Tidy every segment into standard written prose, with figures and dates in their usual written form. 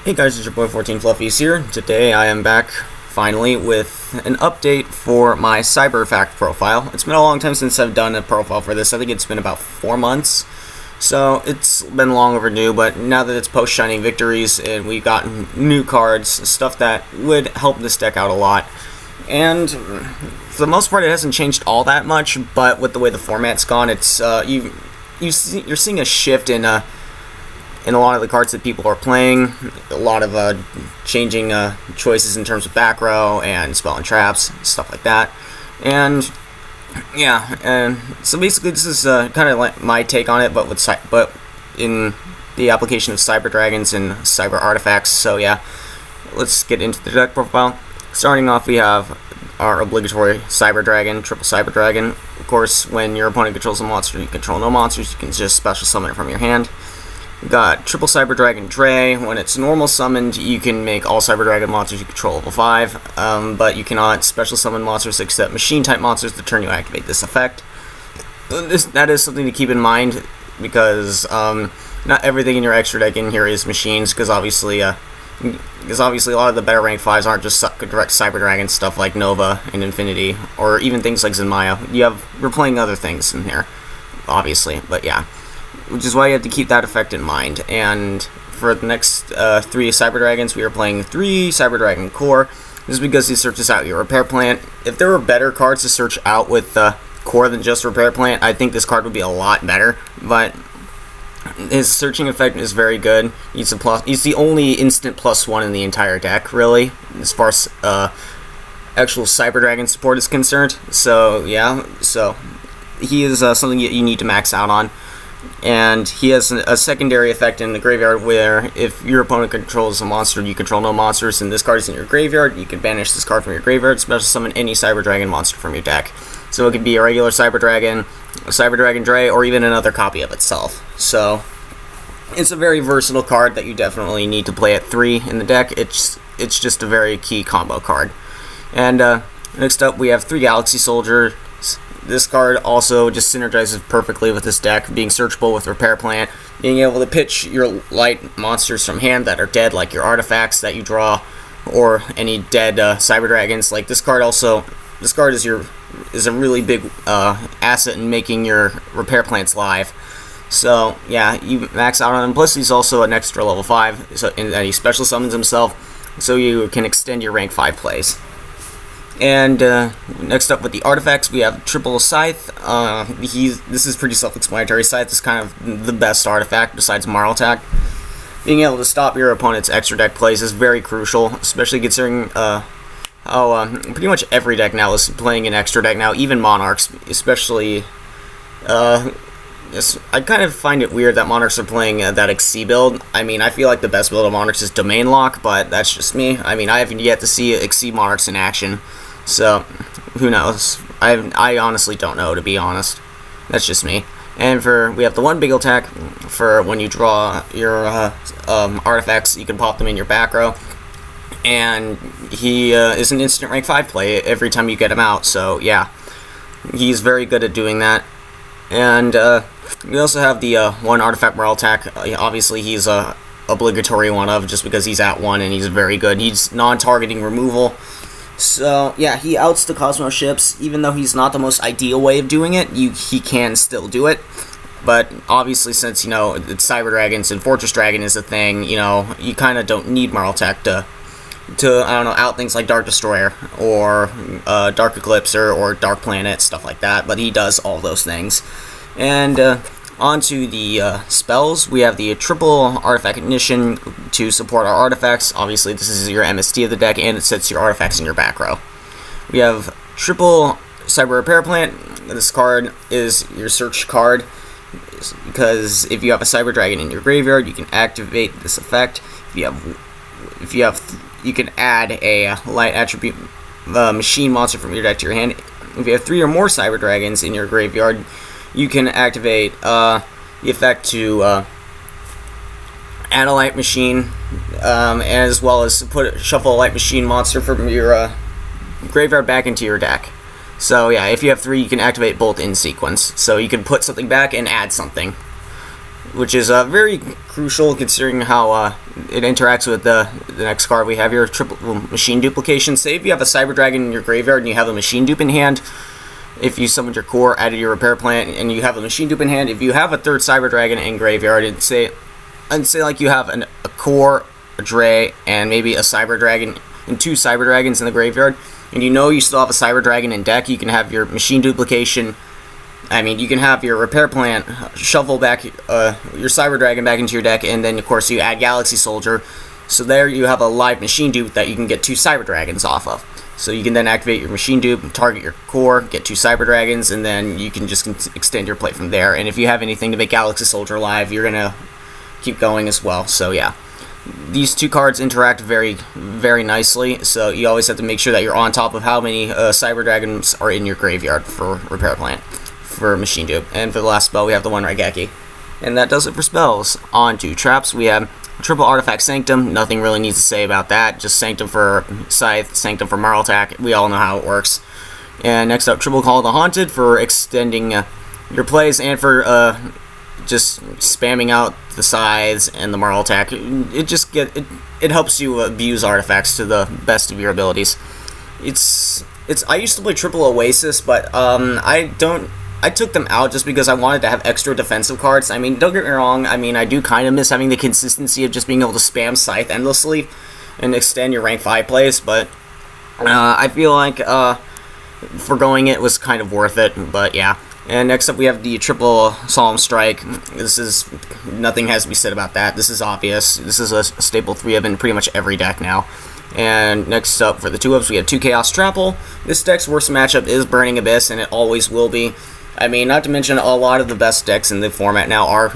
Hey guys, it's your boy 14 Fluffies here. Today I am back finally with an update for my Cyberfacts profile. It's been a long time since I've done a profile for this. I think it's been about 4 months. So it's been long overdue, but now that it's post Shining Victories and we've gotten new cards, stuff that would help this deck out a lot. And for the most part it hasn't changed all that much, but with the way the format's gone, it's you're seeing a shift in a lot of the cards that people are playing, a lot of changing choices in terms of back row and spell and traps, stuff like that. And yeah, and so basically this is kind of like my take on it, but in the application of Cyber Dragons and Cyber Artifacts. So yeah, let's get into the deck profile. Starting off, we have our obligatory Cyber Dragon, triple Cyber Dragon. Of course, when your opponent controls a monster, you control no monsters, you can just special summon it from your hand. We've got triple Cyber Dragon Dre. When it's normal summoned, you can make all Cyber Dragon monsters you control level 5, but you cannot special summon monsters except machine type monsters the turn you activate this effect. That is something to keep in mind, because not everything in your extra deck in here is machines, because obviously a lot of the better rank 5s aren't just direct Cyber Dragon stuff like Nova and Infinity, or even things like Zenmaya. We're playing other things in here, obviously, but yeah. Which is why you have to keep that effect in mind. And for the next 3 Cyber Dragons, we are playing 3 Cyber Dragon Core. This is because he searches out your Repair Plant. If there were better cards to search out with Core than just Repair Plant, I think this card would be a lot better. But his searching effect is very good. He's the only instant +1 in the entire deck, really, as far as actual Cyber Dragon support is concerned. So yeah, so he is something you need to max out on. And he has a secondary effect in the graveyard where if your opponent controls a monster, you control no monsters, and this card is in your graveyard, you can banish this card from your graveyard, special summon any Cyber Dragon monster from your deck. So it could be a regular Cyber Dragon, a Cyber Dragon Dre, or even another copy of itself. So it's a very versatile card that you definitely need to play at 3 in the deck. It's just a very key combo card. And next up we have 3 Galaxy Soldiers. This card also just synergizes perfectly with this deck, being searchable with Repair Plant, being able to pitch your light monsters from hand that are dead, like your artifacts that you draw, or any dead Cyber Dragons. Like this card is a really big asset in making your Repair Plants live. So yeah, you max out on him. Plus he's also an extra level 5, so and he special summons himself, so you can extend your rank 5 plays. And next up with the artifacts, we have triple Scythe. This is pretty self-explanatory. Scythe is kind of the best artifact besides Marl Attack. Being able to stop your opponent's extra deck plays is very crucial, especially considering how pretty much every deck now is playing an extra deck now, even Monarchs, especially. I kind of find it weird that Monarchs are playing that Xyz build. I mean, I feel like the best build of Monarchs is Domain Lock, but that's just me. I mean, I haven't yet to see Xyz Monarchs in action. So, who knows? I honestly don't know, to be honest. That's just me. And we have the 1 big attack for when you draw your artifacts, you can pop them in your back row. And he is an instant rank 5 play every time you get him out, so yeah. He's very good at doing that. And we also have the 1 artifact Marl Attack. Obviously, he's a obligatory one of, just because he's at 1 and he's very good. He's non-targeting removal. So, yeah, he outs the Cosmos ships. Even though he's not the most ideal way of doing it, he can still do it. But, obviously, since, it's Cyber Dragons and Fortress Dragon is a thing, you kind of don't need Marl Attack to I don't know, out things like Dark Destroyer, or Dark Eclipse, or Dark Planet, stuff like that. But he does all those things. And, onto the spells, we have the triple Artifact Ignition to support our artifacts. Obviously, this is your MST of the deck, and it sets your artifacts in your back row. We have triple Cyber Repair Plant. This card is your search card, because if you have a Cyber Dragon in your graveyard, you can activate this effect. If you can add a light attribute machine monster from your deck to your hand. If you have 3 or more Cyber Dragons in your graveyard, you can activate the effect to add a light machine, as well as shuffle a light machine monster from your graveyard back into your deck. So yeah, if you have 3, you can activate both in sequence. So you can put something back and add something, which is very crucial considering how it interacts with the next card we have here, triple machine duplication. Say if you have a Cyber Dragon in your graveyard and you have a machine dupe in hand, if you summoned your core, added your repair plant, and you have a machine dupe in hand, if you have a third Cyber Dragon in graveyard, and say like you have a core, a Dre, and maybe a Cyber Dragon, and 2 Cyber Dragons in the graveyard, and you know you still have a Cyber Dragon in deck, you can have your machine duplication. I mean, you can have your repair plant, shuffle back your Cyber Dragon back into your deck, and then of course you add Galaxy Soldier. So there you have a live machine dupe that you can get 2 Cyber Dragons off of. So you can then activate your machine dupe, target your core, get 2 Cyber Dragons, and then you can just extend your play from there. And if you have anything to make Galaxy Soldier live, you're gonna keep going as well. So yeah, these 2 cards interact very, very nicely. So you always have to make sure that you're on top of how many Cyber Dragons are in your graveyard for repair plant, for machine dupe. And for the last spell, we have the one Raigeki. And that does it for spells. On to traps, we have triple Artifact Sanctum. Nothing really needs to say about that. Just Sanctum for Scythe, Sanctum for Marl Attack. We all know how it works. And next up, triple Call of the Haunted for extending your plays and for just spamming out the Scythes and the Marl Attack. It helps you abuse artifacts to the best of your abilities. I used to play triple Oasis, but I took them out just because I wanted to have extra defensive cards. I mean, don't get me wrong, I mean, I do kind of miss having the consistency of just being able to spam Scythe endlessly and extend your rank 5 plays, but I feel like foregoing it was kind of worth it, but yeah. And next up we have the triple Solemn Strike. Nothing has to be said about that. This is obvious. This is a staple 3 of in pretty much every deck now. And next up for the 2-ups we have 2 Chaos Trapple. This deck's worst matchup is Burning Abyss, and it always will be. I mean, not to mention a lot of the best decks in the format now are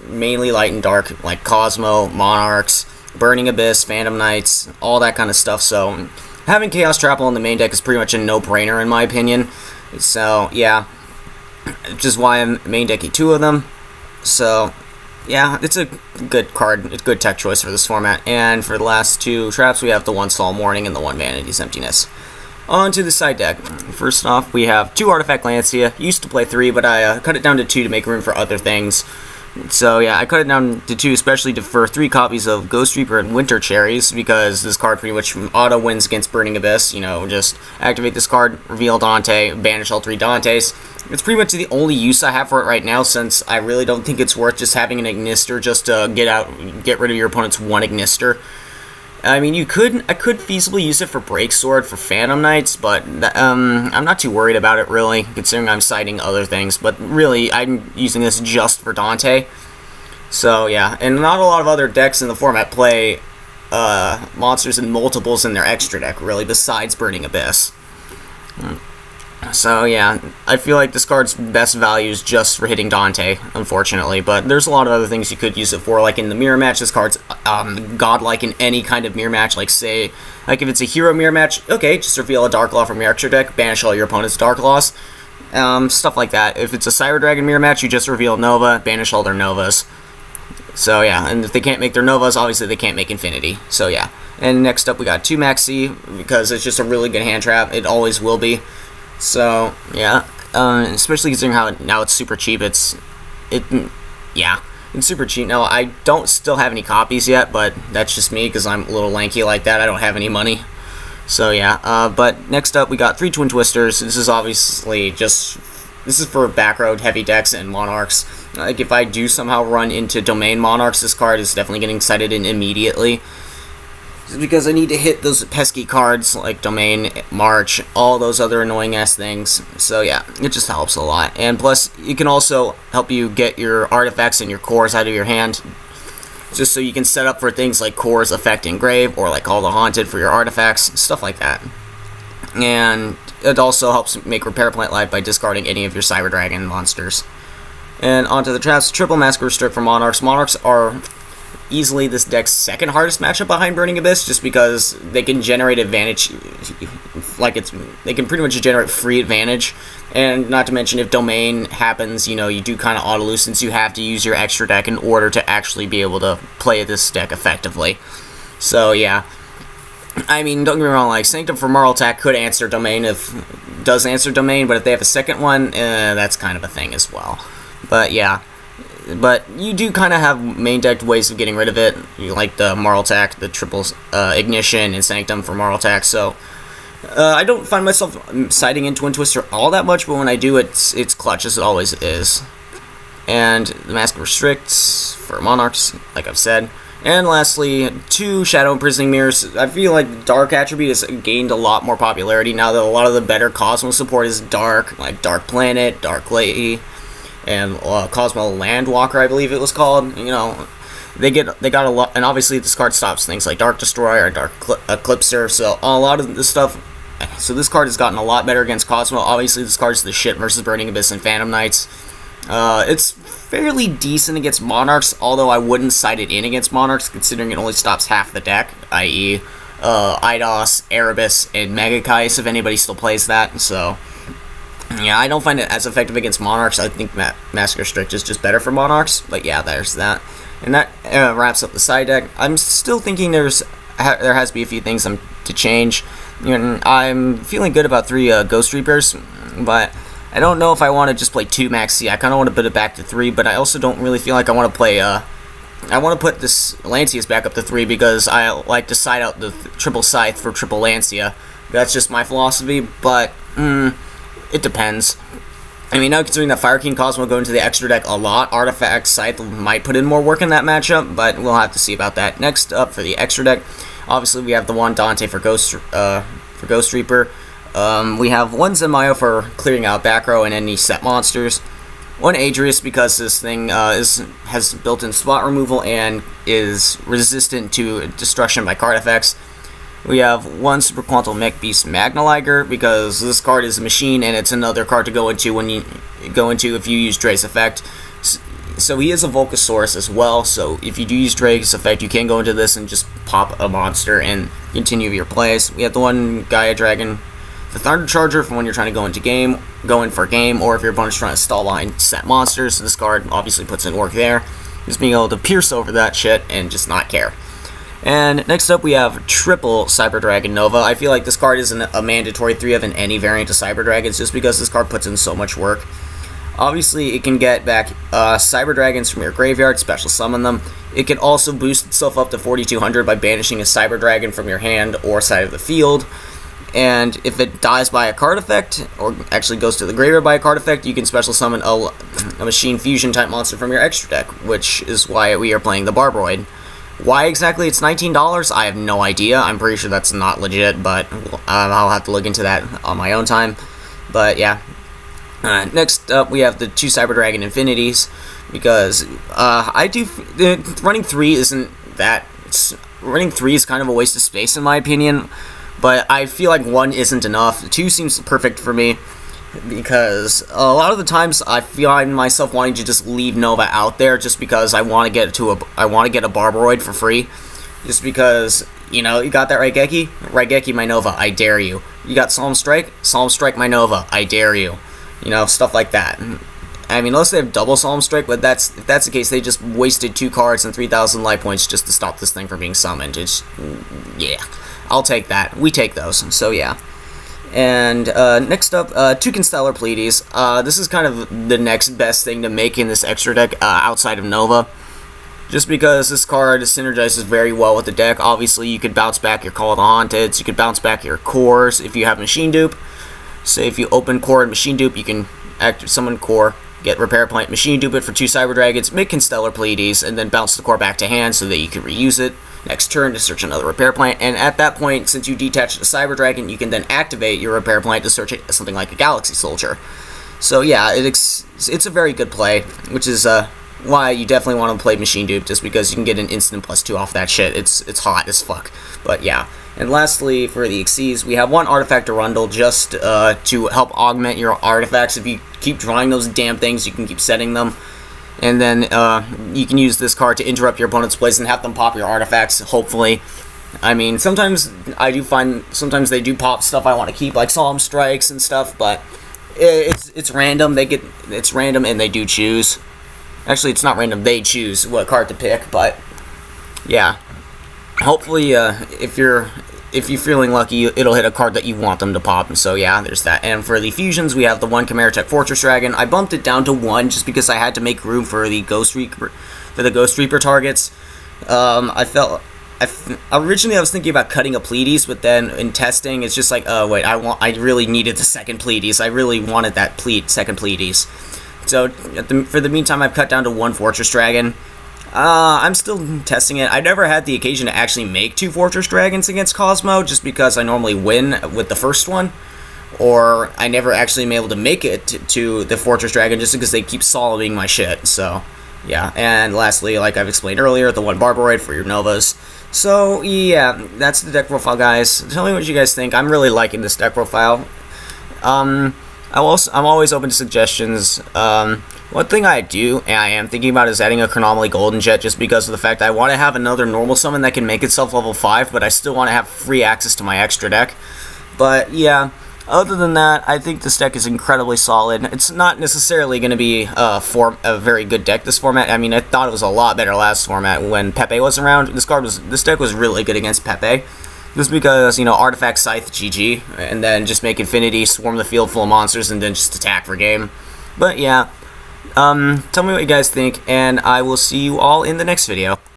mainly light and dark, like Cosmo, Monarchs, Burning Abyss, Phantom Knights, all that kind of stuff. So having Chaos Trapple in the main deck is pretty much a no-brainer in my opinion. So yeah, which is why I'm main decking 2 of them. So yeah, it's a good card. It's a good tech choice for this format. And for the last 2 traps, we have the 1 Solemn Warning and the 1 Vanity's Emptiness. On to the side deck. First off, we have 2 Artifact Lancia. Used to play 3, but I cut it down to 2 to make room for other things. So yeah, I cut it down to 2, especially for 3 copies of Ghost Reaper and Winter Cherries, because this card pretty much auto wins against Burning Abyss. You know, just activate this card, reveal Dante, banish all 3 Dantes. It's pretty much the only use I have for it right now, since I really don't think it's worth just having an Ignister just to get rid of your opponent's 1 Ignister. I mean, I could feasibly use it for Break Sword for Phantom Knights, but I'm not too worried about it really, considering I'm citing other things. But really, I'm using this just for Dante. So yeah, and not a lot of other decks in the format play monsters and multiples in their extra deck, really, besides Burning Abyss. So yeah, I feel like this card's best value is just for hitting Dante, unfortunately, but there's a lot of other things you could use it for, like in the mirror match. This card's godlike in any kind of mirror match, like say, like if it's a hero mirror match, okay, just reveal a Dark Law from your extra deck, banish all your opponent's Dark Laws, stuff like that. If it's a Cyber Dragon mirror match, you just reveal Nova, banish all their Novas. So yeah, and if they can't make their Novas, obviously they can't make Infinity, so yeah. And next up we got 2 Maxi, because it's just a really good hand trap, it always will be. So yeah, especially considering how now it's super cheap. It's super cheap now. I don't still have any copies yet, but that's just me because I'm a little lanky like that. I don't have any money. So yeah, but next up we got 3 Twin Twisters. This is obviously this is for back road heavy decks and Monarchs. Like if I do somehow run into Domain Monarchs, this card is definitely getting cited in immediately. Because I need to hit those pesky cards like Domain, March, all those other annoying ass things. So yeah, it just helps a lot. And plus, it can also help you get your artifacts and your cores out of your hand, just so you can set up for things like Cores Effect Engrave or like Call the Haunted for your artifacts, stuff like that. And it also helps make Repair Plant live by discarding any of your Cyber Dragon monsters. And onto the traps, triple Massacre Strip for Monarchs. Monarchs are easily this deck's second hardest matchup behind Burning Abyss, just because they can generate advantage, they can pretty much generate free advantage, and not to mention if Domain happens, you know, you do kind of auto lose, since you have to use your extra deck in order to actually be able to play this deck effectively. So yeah, I mean, don't get me wrong, like Sanctum for Marl Attack could answer Domain does answer Domain, but if they have a second one, that's kind of a thing as well. But yeah, but you do kind of have main decked ways of getting rid of it, like the Marl Attack, the triple Ignition, and Sanctum for Marl Attack. So I don't find myself siding in Twin Twister all that much, but when I do, it's clutch, as it always is. And the Mask of Restricts for Monarchs, like I've said. And lastly, 2 Shadow Imprisoning Mirrors. I feel like Dark Attribute has gained a lot more popularity now that a lot of the better Cosmo support is Dark, like Dark Planet, Dark Lady, and Cosmo Landwalker, I believe it was called. You know, they got a lot, and obviously this card stops things like Dark Destroyer, Dark Eclipser, so a lot of this stuff. So this card has gotten a lot better against Cosmo. Obviously this card's the shit versus Burning Abyss and Phantom Knights. It's fairly decent against Monarchs, although I wouldn't side it in against Monarchs, considering it only stops half the deck, i.e. Eidos, Erebus, and Mega Kais, if anybody still plays that. So yeah, I don't find it as effective against Monarchs. I think Mask Restrict is just better for Monarchs, but yeah, there's that. And that wraps up the side deck. I'm still thinking there has to be a few things to change. You know, I'm feeling good about 3 Ghost Reapers, but I don't know if I want to just play 2 Max C. I kind of want to put it back to 3, but I also don't really feel like I want to play, I want to put this Lancius back up to 3 because I like to side out the triple Scythe for triple Lancia. That's just my philosophy, but it depends. I mean, now considering that Fire King Cosmo go into the extra deck a lot, Artifact Scythe might put in more work in that matchup, but we'll have to see about that. Next up for the extra deck, obviously we have the 1 Dante for Ghost Reaper. We have 1 Zenmayo for clearing out back row and any set monsters. 1 Adrius because this thing has built-in spot removal and is resistant to destruction by card effects. We have 1 Super Quantum Mech Beast Magnaliger because this card is a machine and it's another card to go into if you use Dre's effect. So he is a Volcasaurus as well, so if you do use Dre's effect, you can go into this and just pop a monster and continue your plays. We have the 1 Gaia Dragon, the Thunder Charger for when you're trying to go in for a game, or if your opponent's trying to stall behind set monsters. So this card obviously puts in work there. Just being able to pierce over that shit and just not care. And next up we have triple Cyber Dragon Nova. I feel like this card isn't a mandatory 3 of in any variant of Cyber Dragons just because this card puts in so much work. Obviously, it can get back Cyber Dragons from your graveyard, special summon them. It can also boost itself up to 4200 by banishing a Cyber Dragon from your hand or side of the field. And if it dies by a card effect, or actually goes to the graveyard by a card effect, you can special summon a Machine Fusion type monster from your extra deck, which is why we are playing the Barbroid. Why exactly it's $19? I have no idea. I'm pretty sure that's not legit, but I'll have to look into that on my own time. But yeah. Next up, we have the 2 Cyber Dragon Infinities, because running 3 isn't that. Running 3 is kind of a waste of space in my opinion, but I feel like 1 isn't enough. 2 seems perfect for me, because a lot of the times I find myself wanting to just leave Nova out there just because I want to get a Barbroid for free, just because, you know, you got that Raigeki my Nova, I dare you. You got Psalm Strike my Nova, I dare you. You know, stuff like that. I mean, unless they have double Psalm Strike, but if that's the case, they just wasted 2 cards and 3,000 life points just to stop this thing from being summoned. It's, yeah, I'll take that. We take those, so yeah. And next up, Toucan Stellar Pleiades. This is kind of the next best thing to make in this extra deck outside of Nova. Just because this card synergizes very well with the deck. Obviously, you could bounce back your Call of the Haunteds, you could bounce back your cores if you have Machine Dupe. So if you open core and Machine Dupe, you can summon core, get Repair Plant, Machine Dupe it for 2 Cyber Dragons, make Constellar Pleiades, and then bounce the core back to hand so that you can reuse it next turn to search another Repair Plant. And at that point, since you detach the Cyber Dragon, you can then activate your Repair Plant to search something like a Galaxy Soldier. So yeah, it's a very good play, which is why you definitely want to play Machine Dupe, just because you can get an instant +2 off that shit. It's hot as fuck. But yeah. And lastly, for the Xyz, we have 1 Artifact Arundel just to help augment your artifacts. If you keep drawing those damn things, you can keep setting them. And then you can use this card to interrupt your opponent's plays and have them pop your artifacts, hopefully. I mean, sometimes they do pop stuff I want to keep, like Solemn Strikes and stuff, but it's random. It's random and they do choose. Actually, it's not random. They choose what card to pick, but yeah. Hopefully, if if you're feeling lucky, it'll hit a card that you want them to pop. So yeah, there's that. And for the fusions, we have the 1 Chimeratech Fortress Dragon. I bumped it down to 1 just because I had to make room for the Ghost Reaper targets. Originally I was thinking about cutting a Pleiades, but then in testing, it's just like, oh wait, I really needed the second Pleiades. I really wanted that second Pleiades. So for the meantime, I've cut down to 1 Fortress Dragon. I'm still testing it. I never had the occasion to actually make 2 Fortress Dragons against Cosmo, just because I normally win with the first one. Or I never actually am able to make it to the Fortress Dragon just because they keep soloing my shit. So, yeah. And lastly, like I've explained earlier, the 1 Barboroid for your Novas. So, yeah, that's the deck profile, guys. Tell me what you guys think. I'm really liking this deck profile. I'm always open to suggestions. One thing I am thinking about is adding a Chronomaly Golden Jet, just because of the fact I want to have another normal summon that can make itself level 5, but I still want to have free access to my extra deck. But yeah, other than that, I think this deck is incredibly solid. It's not necessarily going to be a very good deck this format. I mean, I thought it was a lot better last format when Pepe was around. This deck was really good against Pepe. Just because, Artifact Scythe, GG, and then just make Infinity, swarm the field full of monsters, and then just attack for game. But yeah, tell me what you guys think, and I will see you all in the next video.